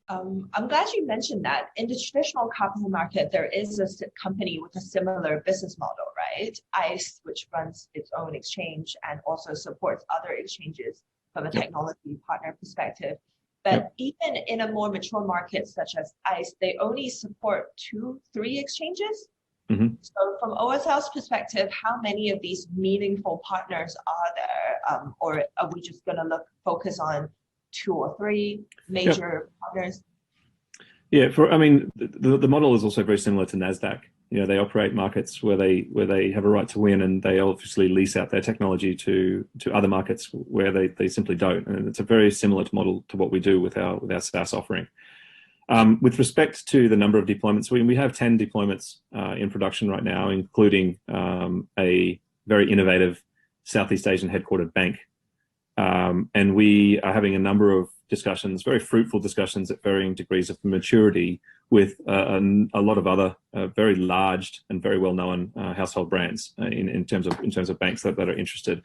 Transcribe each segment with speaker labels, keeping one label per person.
Speaker 1: I'm glad you mentioned that. In the traditional capital market, there is a company with a similar business model, right? ICE, which runs its own exchange and also supports other exchanges from a
Speaker 2: Yep.
Speaker 1: technology partner perspective. But
Speaker 2: Yep.
Speaker 1: even in a more mature market such as ICE, they only support 2, 3 exchanges.
Speaker 2: Mm-hmm.
Speaker 1: So from OSL's perspective, how many of these meaningful partners are there? Or are we just going to focus on 2 or 3 major partners?
Speaker 2: Yeah, I mean, the model is also very similar to NASDAQ. You know, they operate markets where they have a right to win, and they obviously lease out their technology to other markets where they simply don't. And it's a very similar model to what we do with our SaaS offering. With respect to the number of deployments, we have 10 deployments in production right now, including a very innovative Southeast Asian headquartered bank. And we are having a number of discussions, very fruitful discussions at varying degrees of maturity with a lot of other very large and very well-known household brands in terms of banks that are interested.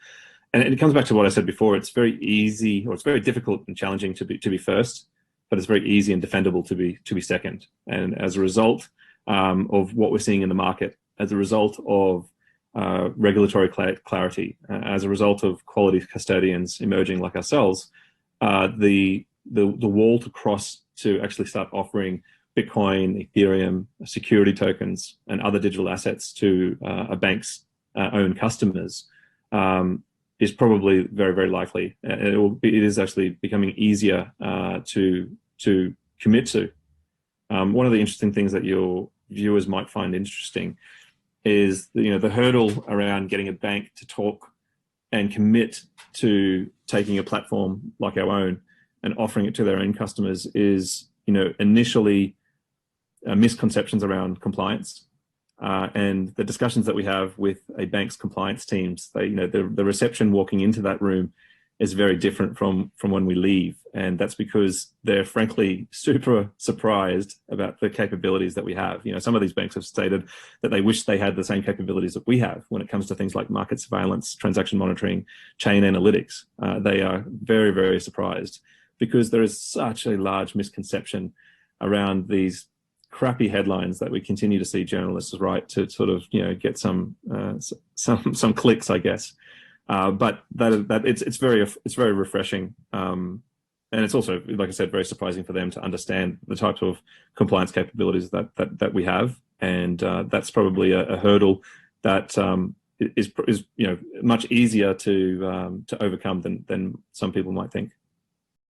Speaker 2: And it comes back to what I said before. It's very easy, or it's very difficult and challenging to be first, but it's very easy and defendable to be second. And as a result of what we're seeing in the market, as a result of regulatory clarity, as a result of quality custodians emerging like ourselves, the wall to cross to actually start offering Bitcoin, Ethereum, security tokens, and other digital assets to a bank's own customers is probably very, very likely. It is actually becoming easier to commit to. One of the interesting things that your viewers might find interesting is the hurdle around getting a bank to talk and commit to taking a platform like our own and offering it to their own customers is initially misconceptions around compliance, and the discussions that we have with a bank's compliance teams. The reception walking into that room is very different from when we leave, and that's because they're frankly super surprised about the capabilities that we have. Some of these banks have stated that they wish they had the same capabilities that we have when it comes to things like market surveillance, transaction monitoring, chain analytics. They are very, very surprised because there is such a large misconception around these crappy headlines that we continue to see journalists write to sort of get some clicks, I guess. But it's very refreshing, and it's also, like I said, very surprising for them to understand the types of compliance capabilities that we have, and that's probably a hurdle that is much easier to overcome than some people might think.